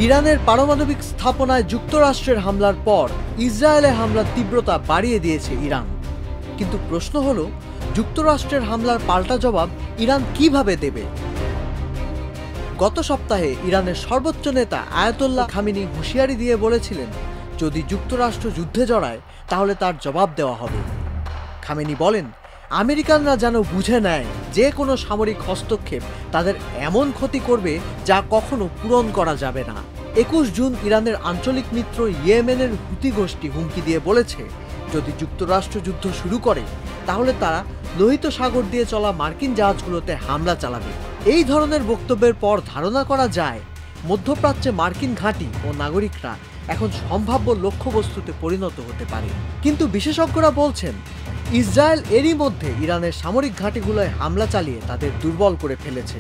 ইরানের পারমাণবিক স্থাপনায় যুক্তরাষ্ট্রের হামলার পর ইসরায়েলে হামলার তীব্রতা বাড়িয়ে দিয়েছে ইরান। কিন্তু প্রশ্ন হলো, যুক্তরাষ্ট্রের হামলার পাল্টা জবাব ইরান কিভাবে দেবে? গত সপ্তাহে ইরানের সর্বোচ্চ নেতা আয়াতুল্লাহ খামেনি হুঁশিয়ারি দিয়ে বলেছিলেন, যদি যুক্তরাষ্ট্র যুদ্ধে জড়ায় তাহলে তার জবাব দেওয়া হবে। খামেনি বলেন, আমেরিকানরা যেন বুঝে নেয় যে কোনো সামরিক হস্তক্ষেপ তাদের এমন ক্ষতি করবে যা কখনো পূরণ করা যাবে না। 21 জুন ইরানের আঞ্চলিক মিত্র ইয়েমেনের হুতি গোষ্ঠী হুমকি দিয়ে বলেছে, যদি যুক্তরাষ্ট্র যুদ্ধ শুরু করে তাহলে তারা লোহিত সাগর দিয়ে চলা মার্কিন জাহাজগুলোতে হামলা চালাবে। এই ধরনের বক্তব্যের পর ধারণা করা যায়, মধ্যপ্রাচ্যে মার্কিন ঘাঁটি ও নাগরিকরা এখন সম্ভাব্য লক্ষ্যবস্তুতে পরিণত হতে পারে। কিন্তু বিশেষজ্ঞরা বলছেন, ইসরায়েল এরই মধ্যে ইরানের সামরিক ঘাঁটিগুলোয় হামলা চালিয়ে তাদের দুর্বল করে ফেলেছে।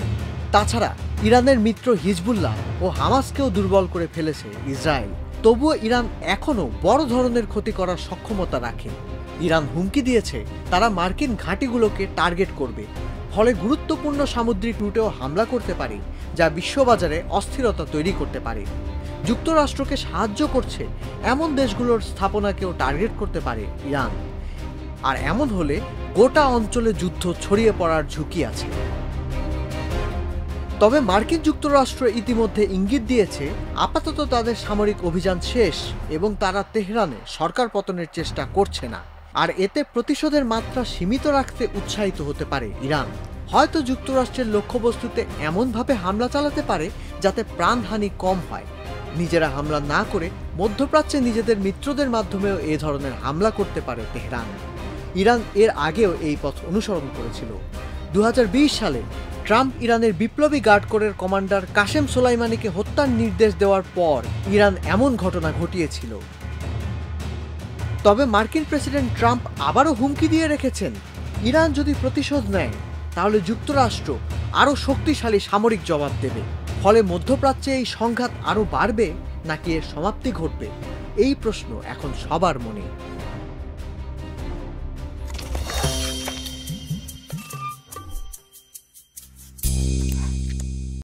তাছাড়া ইরানের মিত্র হিজবুল্লাহ ও হামাসকেও দুর্বল করে ফেলেছে ইসরায়েল। তবুও ইরান এখনও বড় ধরনের ক্ষতি করার সক্ষমতা রাখে। ইরান হুমকি দিয়েছে তারা মার্কিন ঘাঁটিগুলোকে টার্গেট করবে, ফলে গুরুত্বপূর্ণ সামুদ্রিক রুটেও হামলা করতে পারে, যা বিশ্ববাজারে অস্থিরতা তৈরি করতে পারে। যুক্তরাষ্ট্রকে সাহায্য করছে এমন দেশগুলোর স্থাপনাকেও টার্গেট করতে পারে ইরান। আর এমন হলে গোটা অঞ্চলে যুদ্ধ ছড়িয়ে পড়ার ঝুঁকি আছে। তবে মার্কিন যুক্তরাষ্ট্র ইতিমধ্যে ইঙ্গিত দিয়েছে, আপাতত তাদের সামরিক অভিযান শেষ এবং তারা তেহরানে সরকার পতনের চেষ্টা করছে না। আর এতে প্রতিশোধের মাত্রা সীমিত রাখতে উৎসাহিত হতে পারে ইরান। হয়তো যুক্তরাষ্ট্রের লক্ষ্যবস্তুতে এমনভাবে হামলা চালাতে পারে যাতে প্রাণহানি কম হয়। নিজেরা হামলা না করে মধ্যপ্রাচ্যে নিজেদের মিত্রদের মাধ্যমেও এ ধরনের হামলা করতে পারে তেহরান। ইরান এর আগেও এই পথ অনুসরণ করেছিল। 2020 সালে ট্রাম্প ইরানের বিপ্লবী গার্ড কোরের কমান্ডার কাসেম সোলাইমানিকে হত্যার নির্দেশ দেওয়ার পর ইরান এমন ঘটনা ঘটিয়েছিল। তবে মার্কিন প্রেসিডেন্ট ট্রাম্প আবারও হুমকি দিয়ে রেখেছেন, ইরান যদি প্রতিশোধ নেয় তাহলে যুক্তরাষ্ট্র আরও শক্তিশালী সামরিক জবাব দেবে। ফলে মধ্যপ্রাচ্যে এই সংঘাত আরও বাড়বে নাকি এর সমাপ্তি ঘটবে, এই প্রশ্ন এখন সবার মনে।